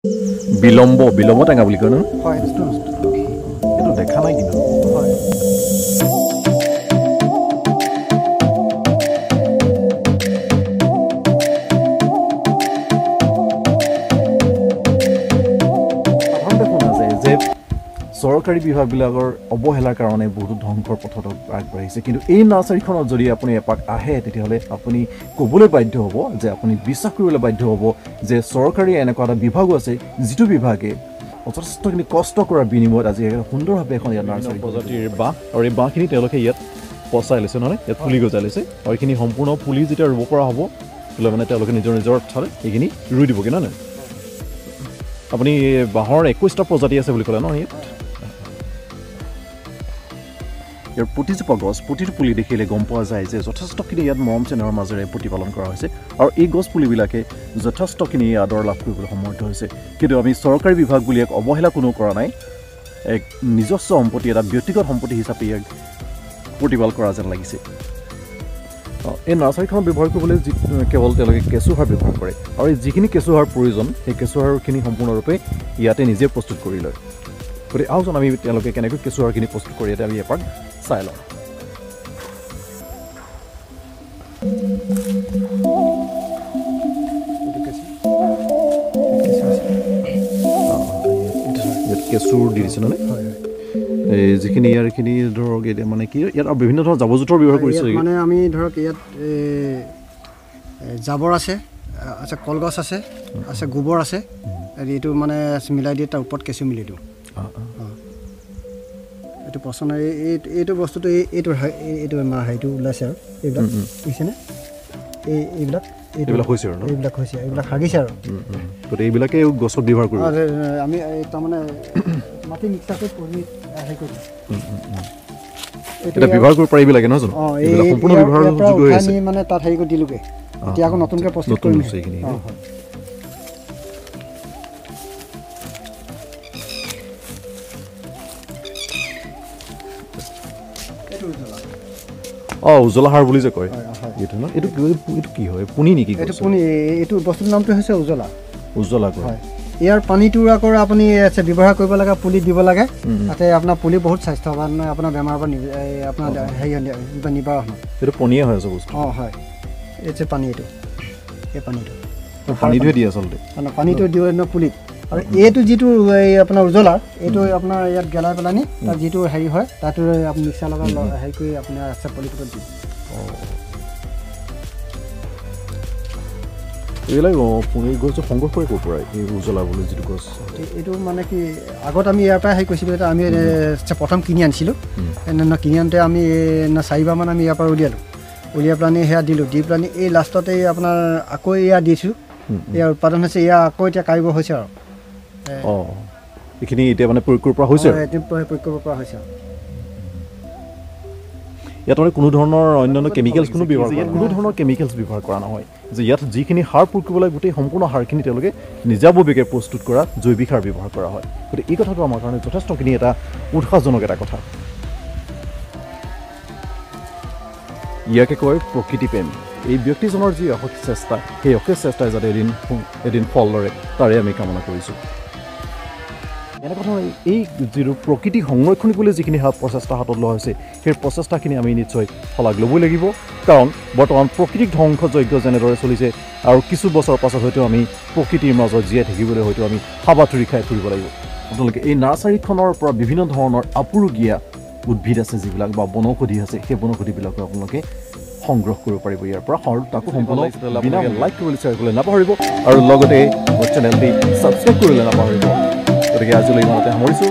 বিলম্ব টেঙা বুলি কয় ন হয় এইটো দেখা নাই কিন্তু হয় চৰকাৰী বিভাগবিলাকৰ অৱহেলাৰ কাৰণে বহুত ধ্বংসৰ পথত আগবাঢ়িছে কিন্তু এই নাৰ্চাৰীখনত যদি আপুনি এপাক আহে তেতিয়াহ'লে আপুনি ক'বলৈ বাধ্য হ'ব যে আপুনি বিশ্বাস কৰিবলৈ বাধ্য হ'ব যে চৰকাৰী এনেকুৱা এটা বিভাগো আছে যিটো বিভাগে যথেষ্টখিনি কষ্ট কৰাৰ বিনিময়ত আজি সুন্দৰভাৱে এখন ইয়াত নাৰ্চাৰী প্ৰজাতিৰ বাঁহ আৰু এই বাঁহখিনি তেওঁলোকে ইয়াত পচাই লৈছে নহয় ইয়াত পুলি গজাই লৈছে আৰু এইখিনি সম্পূৰ্ণ পুলি যেতিয়া ৰুব পৰা হ'ব তেতিয়াহ'লে মানে তেওঁলোকে নিজৰ ঠাইত এইখিনি ৰুই দিবগৈ নহয় আপুনি বাঁহৰ 21টা প্ৰজাতি আছে বুলি ক'লে ন ইয়াত ইয়াৰ প্ৰতিজোপা গছ প্ৰতিটো পুলি দেখিলে গম পোৱা যায় যে যথেষ্টখিনি ইয়াত মৰম চেনেহৰ মাজেৰে প্ৰতিপালন কৰা হৈছে আৰু এই গছ পুলিবিলাকে যথেষ্টখিনি আদৰ লাভ কৰিবলৈ সমৰ্থ হৈছে কিন্তু আমি চৰকাৰী বিভাগ বুলি এক অৱহেলা কোনো কৰা নাই এক নিজস্ব সম্পত্তি এটা ব্যক্তিগত সম্পত্তি হিচাপে ইয়াক প্ৰতিপালন কৰা যেন লাগিছে এই নাৰ্চাৰীখনত ব্যৱহাৰ কৰিবলৈ কেৱল তেওঁলোকে কেঁচুসাৰ ব্যৱহাৰ কৰে আৰু এই যিখিনি কেঁচুসাৰ প্ৰয়োজন সেই কেঁচুসাৰখিনি সম্পূৰ্ণৰূপে ইয়াতে নিজে প্ৰস্তুত কৰি লয় গতিকে আহোচোন আমি তেওঁলোকে কেনেকৈ কেঁচুসাৰখিনি প্ৰস্তুত কৰি ইয়াতে আমি এপাক চাই লওঁ কেঁচুৰ দি দিছে নহয় এই যিখিনি ইয়াৰখিনি ধৰক এতিয়া মানে কি ইয়াত বিভিন্ন ধৰণৰ জাবৰ জোঁথৰ ব্যৱহাৰ কৰিছে মানে আমি ধৰক ইয়াত জাবৰ আছে কলগছ আছে গোবৰ আছে এইটো মানে মিলাই দিয়ে তাৰ ওপৰত কেঁচু মিলাই দিওঁ এইটো পচন্দ এইটো বস্তুটো এইটো হেৰিটো ওলাইছে আৰু এইবিলাক বুজিছেনে এইবিলাক হৈছে আৰু এইবিলাক হাগিছে আৰু গতিকে এইবিলাকে গছক ব্যৱহাৰ কৰিব আমি তাৰমানে মাটি মিক্সাৰটো পঢ়ি হেৰি কৰিছোঁ এটা ব্যৱহাৰ কৰিব পাৰিব লাগে নহয় জানো এইবিলাক সম্পূৰ্ণ ব্যৱহাৰ যোগ্য হৈ আছে মানে তাত হেৰি কৰি দিলোগে এতিয়া আকৌ নতুনকৈ প্ৰস্তুত কৰিম এইখিনি উজলা সাৰ বুলি যে কয় এইটো ন এইটো কি হয় পুনি নেকি এইটো বস্তুৰ নামটো হৈছে উজলা হয় ইয়াৰ পানীটো আকৌ আপুনি ব্যৱহাৰ কৰিব লাগে পুলি দিব লাগে তাতে আপোনাৰ পুলি বহুত স্বাস্থ্যৱান আপোনাৰ বেমাৰৰ পৰা আপোনাৰ হেৰি নিবাৰণ এইটো পনীয়া হৈ আছে বস্তু হয় এই যে পানী এইটো এই পানীটোৱে দিয়ে আচলতে পানীটো দিয়ে পুলিত আৰু এইটো যিটো আপোনাৰ উজলাৰ এইটো আপোনাৰ ইয়াত গেলাই পেলানি তাৰ যিটো হেৰি হয় তাতো আপুনি মিক্সাৰ লগত হেৰি কৰি আপোনাৰ পলিথিনত দিয়ে এইবিলাক গছ সংগ্ৰহ কৰি ক'ৰ পৰা এই উজলা বুলি যিটো গছ এইটো মানে কি আগত আমি ইয়াৰ পৰাই হেৰি কৰিছিলোঁ এটা আমি প্ৰথম কিনি আনিছিলোঁ কিনি আনোতে আমি 4বাৰমান আমি ইয়াৰ পৰা উলিয়াই পেলানি সেয়া দিলোঁ দি পেলানি এই লাষ্টতে আপোনাৰ আকৌ এয়া দিছোঁ ইয়াৰ উৎপাদন হৈছে এয়া আকৌ এতিয়া কাৰিবৰ হৈছে আৰু এইখিনি এতিয়া মানে প্ৰয়োগ কৰিব পৰা হৈছে প্ৰয়োগ কৰিব পৰা হৈছে ইয়াত মানে কোনো ধৰণৰ অন্যান্য কেমিকেলছ কোনো ধৰণৰ কেমিকেলছ ব্যৱহাৰ কৰা নহয় যে ইয়াত যিখিনি সাৰ প্ৰয়োগ কৰিব লাগে গোটেই সম্পূৰ্ণ সাৰখিনি তেওঁলোকে নিজাববীয়াকৈ প্ৰস্তুত কৰা জৈৱিক সাৰ ব্যৱহাৰ কৰা হয় গতিকে এই কথাটো আমাৰ কাৰণে যথেষ্টখিনি এটা উৎসাহজনক এটা কথা ইয়াকে কয় প্ৰকৃতি প্ৰেম এই ব্যক্তিজনৰ যি অশেষ চেষ্টা সেই অশেষ চেষ্টাই যাতে এদিন ফল ধৰে তাৰে আমি কামনা কৰিছোঁ এনেকুৱা ধৰণৰ এই যিটো প্ৰকৃতি সংৰক্ষণ কৰিবলৈ যিখিনি প্ৰচেষ্টা হাতত লোৱা হৈছে সেই প্ৰচেষ্টাখিনি আমি নিশ্চয় শলাগ ল'বই লাগিব কাৰণ বৰ্তমান প্ৰকৃতিক ধ্বংসযজ্ঞ যেনেদৰে চলিছে আৰু কিছু বছৰৰ পাছত হয়তো আমি প্ৰকৃতিৰ মাজত জীয়াই থাকিবলৈ হয়তো আমি হাবাথুৰি খাই ফুৰিব লাগিব আপোনালোকে এই নাৰ্চাৰীখনৰ পৰা বিভিন্ন ধৰণৰ আপুৰুগীয়া উদ্ভিদ আছে যিবিলাক বা বনৌষধি আছে সেই বনৌষধিবিলাকো আপোনালোকে সংগ্ৰহ কৰিব পাৰিব ইয়াৰ পৰা আৰু তাকো সম্পূৰ্ণ বিনা লাইক কৰিবলৈ শ্বেয়াৰ কৰিবলৈ নাপাহৰিব আৰু লগতে মোৰ চেনেলটি ছাবস্ক্ৰাইব কৰিবলৈ নাপাহৰিব গতিকে আজিলৈ ইমানতে সামৰিছোঁ